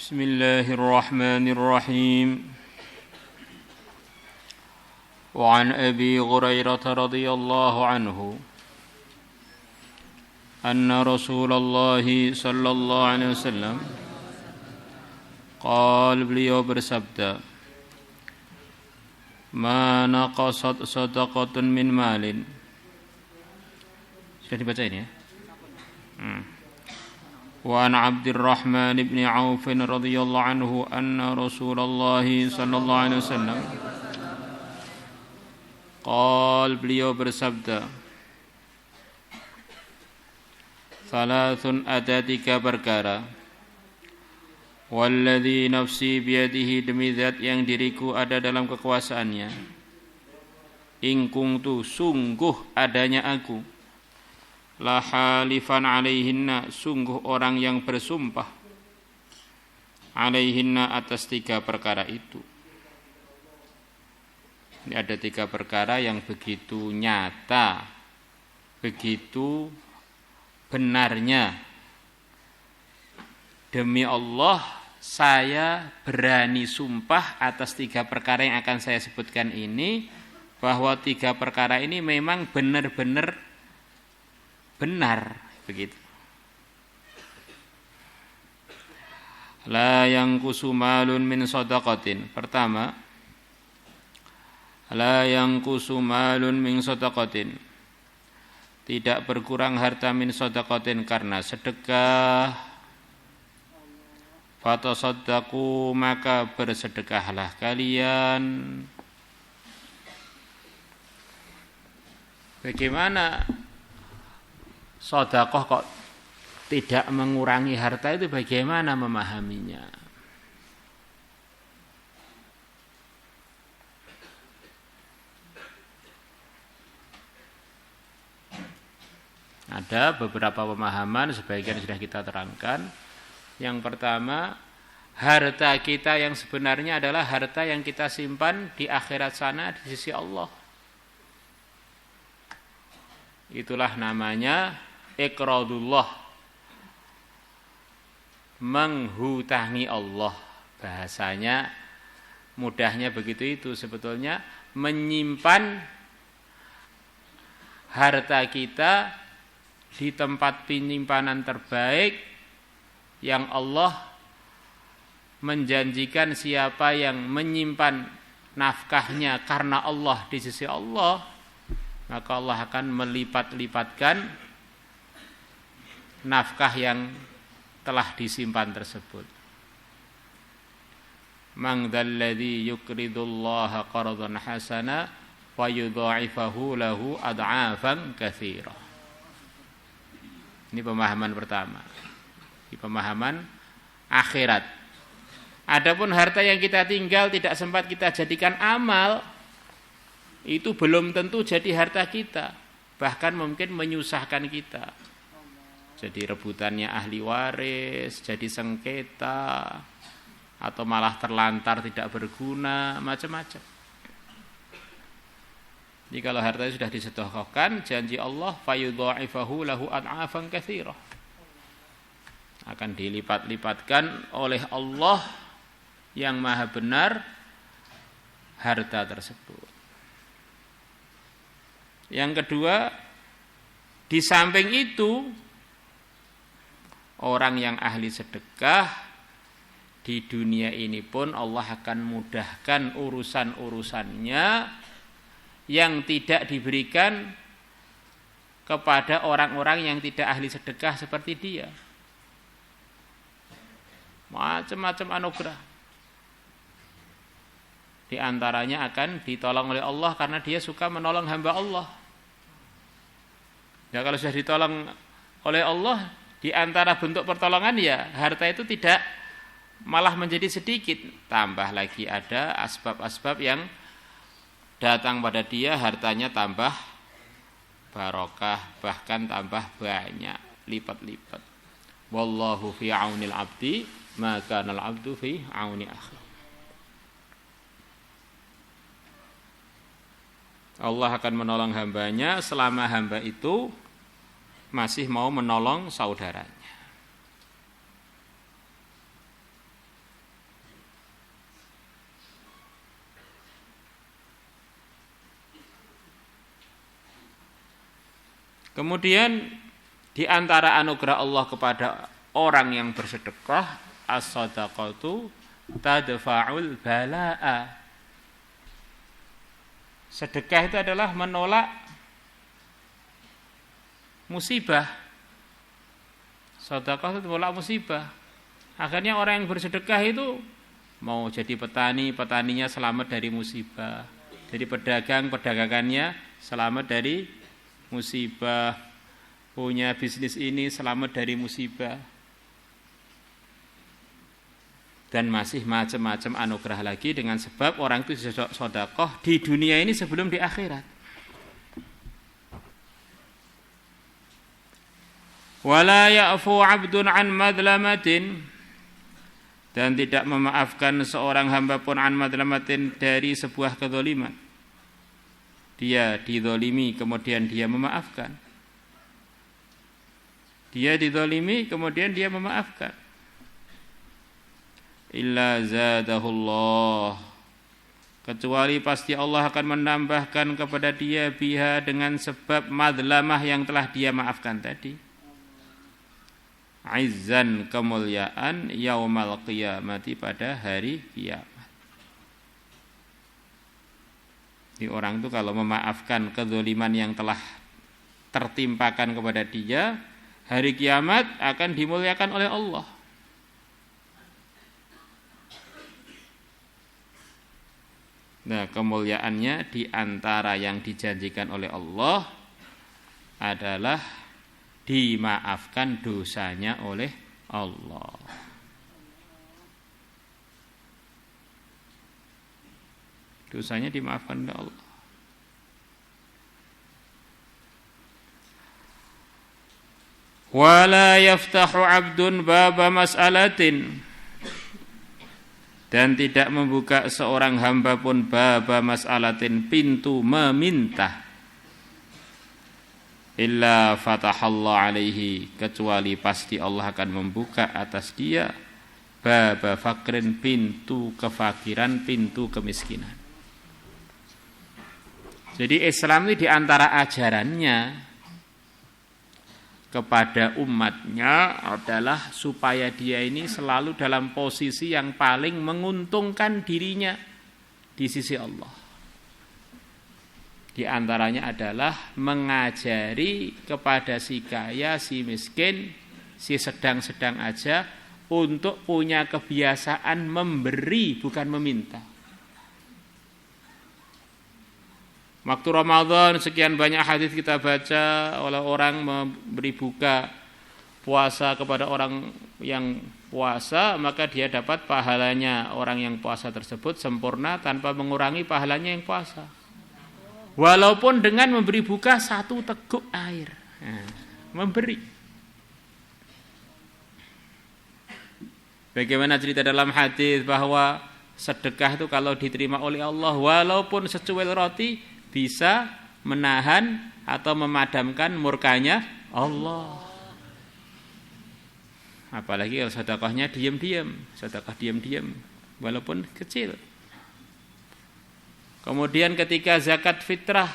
بسم الله الرحمن الرحيم وعن أبي هريرة رضي الله عنه أن رسول الله صلى الله عليه وسلم قال beliau bersabda ma naqasat sadaqatun min malin. Sudah dibaca ini ya? Wa an Abdurrahman bin Auf radhiyallahu anhu anna Rasulullah sallallahu alaihi wasallam qala beliau bersabda Thalathun ada tiga perkara walladzi nafsi biyadihi demi zat yang diriku ada dalam kekuasaannya in kuntu sungguh adanya aku la halifan alaihinna sungguh orang yang bersumpah alaihinna atas tiga perkara itu. Ini ada tiga perkara yang begitu nyata, begitu benarnya. Demi Allah saya berani sumpah atas tiga perkara yang akan saya sebutkan ini, bahwa tiga perkara ini memang benar-benar benar begitu. La yanqusu malun min shadaqatin. Pertama, la yanqusu malun min shadaqatin. Tidak berkurang harta min shadaqatin karena sedekah. Fatasaddaqu maka bersedekahlah kalian. Bagaimana sedekah kok tidak mengurangi harta itu, bagaimana memahaminya? Ada beberapa pemahaman, sebagian sudah kita terangkan. Yang pertama, harta kita yang sebenarnya adalah harta yang kita simpan di akhirat sana di sisi Allah. Itulah namanya iqradullah, menghutangi Allah. Bahasanya mudahnya begitu itu. Sebetulnya menyimpan harta kita di tempat penyimpanan terbaik yang Allah menjanjikan siapa yang menyimpan nafkahnya karena Allah di sisi Allah, maka Allah akan melipat-lipatkan nafkah yang telah disimpan tersebut. Man dzalladzi yuqridullaha qardan hasana wa yudha'ifahu lahu ad'afan katsira. Ini pemahaman pertama. Ini pemahaman akhirat. Adapun harta yang kita tinggal tidak sempat kita jadikan amal, itu belum tentu jadi harta kita, bahkan mungkin menyusahkan kita. Jadi rebutannya ahli waris, jadi sengketa, atau malah terlantar tidak berguna, macam-macam. Jadi kalau hartanya sudah disedekahkan, janji Allah fayudha'ifahu lahu ad'afan katsirah, akan dilipat-lipatkan oleh Allah yang maha benar harta tersebut. Yang kedua, di samping itu orang yang ahli sedekah di dunia ini pun Allah akan mudahkan urusan-urusannya yang tidak diberikan kepada orang-orang yang tidak ahli sedekah seperti dia. Macam-macam anugerah. Di antaranya akan ditolong oleh Allah karena dia suka menolong hamba Allah. Ya, kalau sudah ditolong oleh Allah, di antara bentuk pertolongan ya harta itu tidak malah menjadi sedikit, tambah lagi ada asbab-asbab yang datang pada dia, hartanya tambah barokah, bahkan tambah banyak, lipat-lipat. Wallahu fi aunil abdi ma kana al abdu fi auni akhi. Allah akan menolong hambanya selama hamba itu masih mau menolong saudaranya. Kemudian di antara anugerah Allah kepada orang yang bersedekah, as-shadaqatu tadfa'ul bala'a. Sedekah itu adalah menolak musibah. Sedekah itu menolak musibah. Akhirnya orang yang bersedekah itu mau jadi petani, petaninya selamat dari musibah. Jadi pedagang, perdagangannya selamat dari musibah. Punya bisnis ini selamat dari musibah. Dan masih macam-macam anugerah lagi dengan sebab orang itu sedekah di dunia ini sebelum di akhirat. Wala ya'fu 'abdun 'an madlamatin, dan tidak memaafkan seorang hamba pun an madlamatin dari sebuah kezaliman. Dia dizalimi kemudian dia memaafkan. Dia dizalimi kemudian dia memaafkan. Illa zadahullah, kecuali pasti Allah akan menambahkan kepada dia biha dengan sebab madlamah yang telah dia maafkan tadi. Izzan, kemuliaan, yaumal qiyamati, pada hari kiamat. Di orang itu kalau memaafkan kezaliman yang telah tertimpakan kepada dia, hari kiamat akan dimuliakan oleh Allah. Nah, kemuliaannya di antara yang dijanjikan oleh Allah adalah dimaafkan dosanya oleh Allah. Dosanya dimaafkan oleh Allah. Wala yaftahu 'abdun baba mas'alatin, dan tidak membuka seorang hamba pun baba mas'alatin, pintu meminta, illa fatahallahu alaihi, kecuali pasti Allah akan membuka atas dia baba fakrin, pintu kefakiran, pintu kemiskinan. Jadi Islam ini diantara ajarannya kepada umatnya adalah supaya dia ini selalu dalam posisi yang paling menguntungkan dirinya di sisi Allah. Di antaranya adalah mengajari kepada si kaya, si miskin, si sedang-sedang aja untuk punya kebiasaan memberi, bukan meminta. Waktu Ramadan sekian banyak hadis kita baca, oleh orang memberi buka puasa kepada orang yang puasa, maka dia dapat pahalanya orang yang puasa tersebut sempurna tanpa mengurangi pahalanya yang puasa. Walaupun dengan memberi buka 1 teguk air. Nah, memberi. Bagaimana cerita dalam hadis bahwa sedekah itu kalau diterima oleh Allah, walaupun secuil roti, bisa menahan atau memadamkan murkanya Allah. Apalagi kalau sedekahnya diam-diam, sedekah diam-diam walaupun kecil. Kemudian ketika zakat fitrah,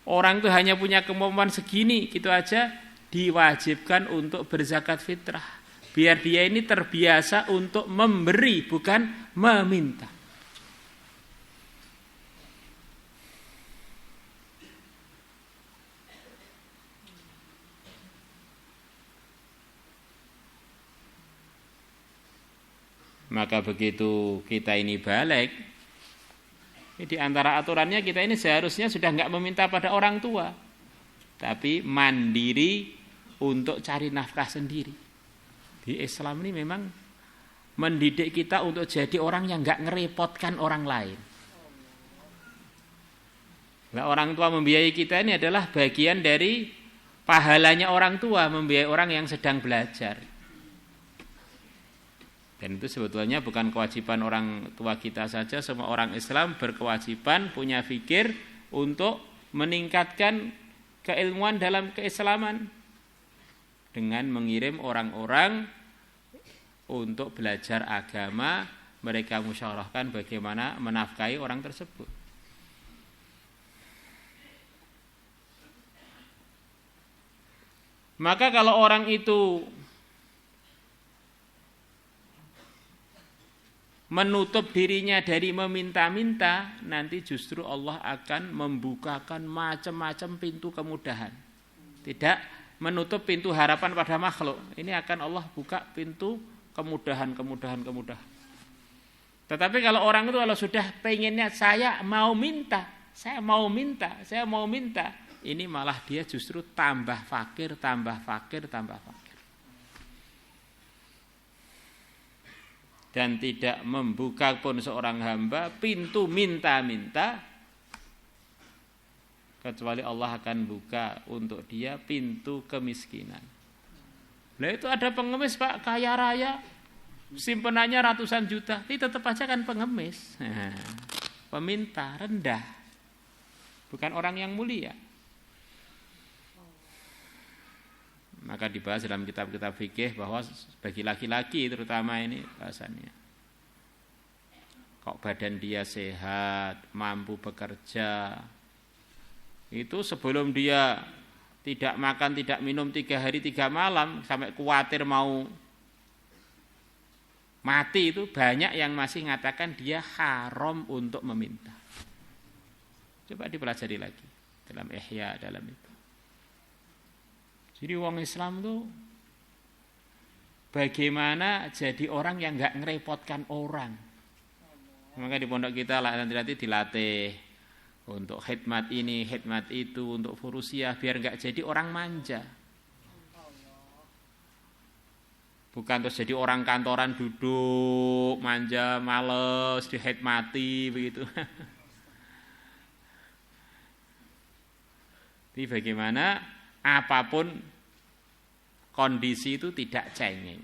orang itu hanya punya kemampuan segini, gitu aja, diwajibkan untuk berzakat fitrah. Biar dia ini terbiasa untuk memberi, bukan meminta. Maka begitu kita ini balik, di antara aturannya kita ini seharusnya sudah enggak meminta pada orang tua, tapi mandiri untuk cari nafkah sendiri. Di Islam ini memang mendidik kita untuk jadi orang yang enggak ngerepotkan orang lain. Nah, orang tua membiayai kita ini adalah bagian dari pahalanya orang tua membiayai orang yang sedang belajar. Dan itu sebetulnya bukan kewajiban orang tua kita saja, semua orang Islam berkewajiban punya fikir untuk meningkatkan keilmuan dalam keislaman dengan mengirim orang-orang untuk belajar agama, mereka musyawarahkan bagaimana menafkahi orang tersebut. Maka kalau orang itu menutup dirinya dari meminta-minta, nanti justru Allah akan membukakan macam-macam pintu kemudahan. Tidak menutup pintu harapan pada makhluk. Ini akan Allah buka pintu kemudahan. Tetapi kalau orang itu kalau sudah pengennya saya mau minta, ini malah dia justru tambah fakir. Dan tidak membuka pun seorang hamba pintu minta-minta, kecuali Allah akan buka untuk dia pintu kemiskinan. Nah itu ada pengemis Pak, kaya raya, simpenannya ratusan juta, ini tetap aja kan pengemis. Peminta rendah, bukan orang yang mulia. Maka dibahas dalam kitab-kitab fikih bahwa bagi laki-laki terutama ini bahasannya, kok badan dia sehat, mampu bekerja, itu sebelum dia tidak makan tidak minum 3 hari 3 malam sampai khawatir mau mati, itu banyak yang masih mengatakan dia haram untuk meminta. Coba dipelajari lagi dalam Ihya, dalam itu. Jadi orang Islam tuh bagaimana jadi orang yang enggak ngerepotkan orang. Maka di pondok kita nanti dilatih untuk khidmat ini, khidmat itu, untuk furusiah, biar enggak jadi orang manja. Bukan terus jadi orang kantoran duduk manja, males, dihidmati begitu. Jadi bagaimana apapun kondisi itu tidak cengeng.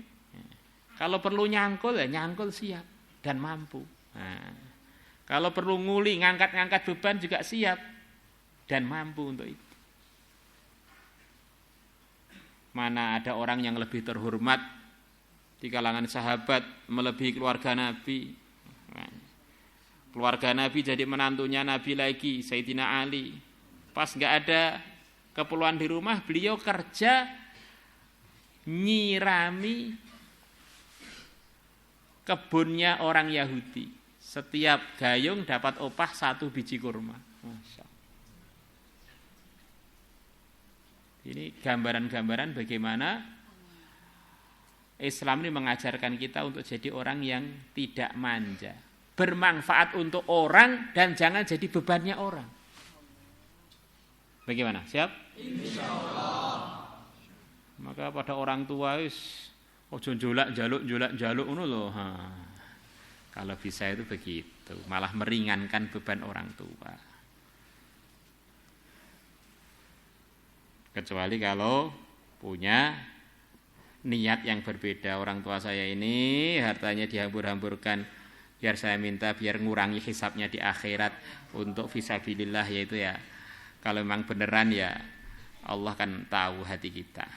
Kalau perlu nyangkul ya nyangkul siap dan mampu. Nah, kalau perlu nguli ngangkat-ngangkat beban juga siap dan mampu untuk itu. Mana ada orang yang lebih terhormat di kalangan sahabat melebihi keluarga Nabi. Nah, keluarga Nabi jadi menantunya Nabi lagi, Sayyidina Ali. Pas enggak ada keperluan di rumah, beliau kerja nyirami kebunnya orang Yahudi. Setiap gayung dapat upah 1 biji kurma. Masya Allah. Ini gambaran-gambaran bagaimana Islam ini mengajarkan kita untuk jadi orang yang tidak manja, bermanfaat untuk orang dan jangan jadi bebannya orang. Bagaimana? Siap? Insyaallah. Maka pada orang tua wis ojo jaluk ngono lho. Kalau bisa itu begitu, malah meringankan beban orang tua. Kecuali kalau punya niat yang berbeda. Orang tua saya ini hartanya dihambur-hamburkan biar saya minta biar ngurangi hisabnya di akhirat untuk fisabilillah, yaitu ya kalau memang beneran ya Allah kan tahu hati kita.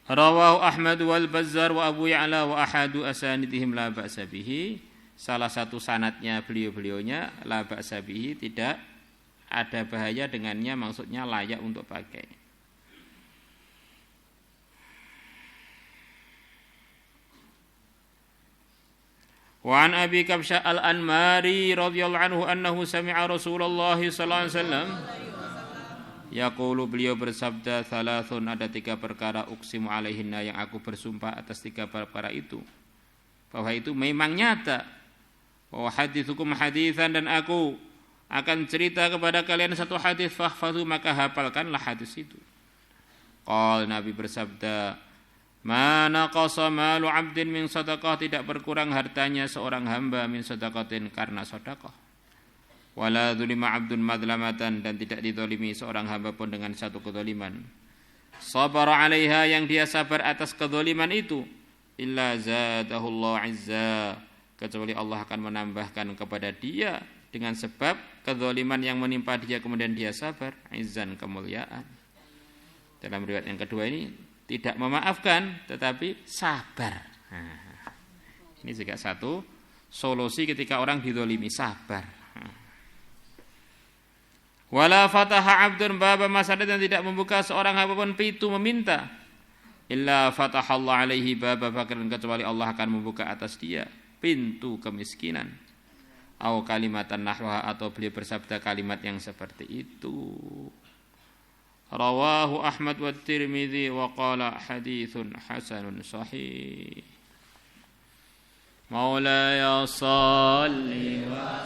Rawahu Ahmad wal Bazzar wa Abu Ya'la wa ahadu asanidihim la ba'sa bihi. Salah satu sanadnya beliau-beliaunya la ba'sa bihi, tidak ada bahaya dengannya, maksudnya layak untuk pakai. Wa an Abi Kabsyah al-Anmari radhiyallahu anhu annahu sami'a Rasulullah sallallahu alaihi wasallam yaqulu, beliau bersabda, thalathun, ada 3 perkara uqsimu alaihinna, yang aku bersumpah atas 3 perkara itu bahwa itu memang nyata. Wa hadithukum haditsan, dan aku akan cerita kepada kalian satu hadis, fahfadhu, maka hafalkanlah hadis itu. Qal, Nabi bersabda, ma naqasa malu 'abdin min shadaqah, tidak berkurang hartanya seorang hamba min shadaqatin, karena sedekah. Wala dzulima 'abdun madlamatan, dan tidak dizalimi seorang hamba pun dengan satu kezaliman. Sabara 'alaiha, yang dia sabar atas kezaliman itu, illa zadahullahu 'izza, kecuali Allah akan menambahkan kepada dia dengan sebab kezaliman yang menimpa dia kemudian dia sabar, izzan, kemuliaan. Dalam riwayat yang kedua ini tidak memaafkan tetapi sabar. Nah, ini juga satu solusi ketika orang dizalimi, sabar. Wala fataha 'abdun baba mas'alatin, dan tidak membuka seorang hamba pun pintu meminta, illa fatahallahu alaihi baba faqrin, kecuali Allah akan membuka atas dia pintu kemiskinan. Au kalimatan nahwa, atau beliau bersabda kalimat yang seperti itu. Rawahu Ahmad wa Tirmidzi wa qala haditsun hasanun sahih. Maulaya salli wa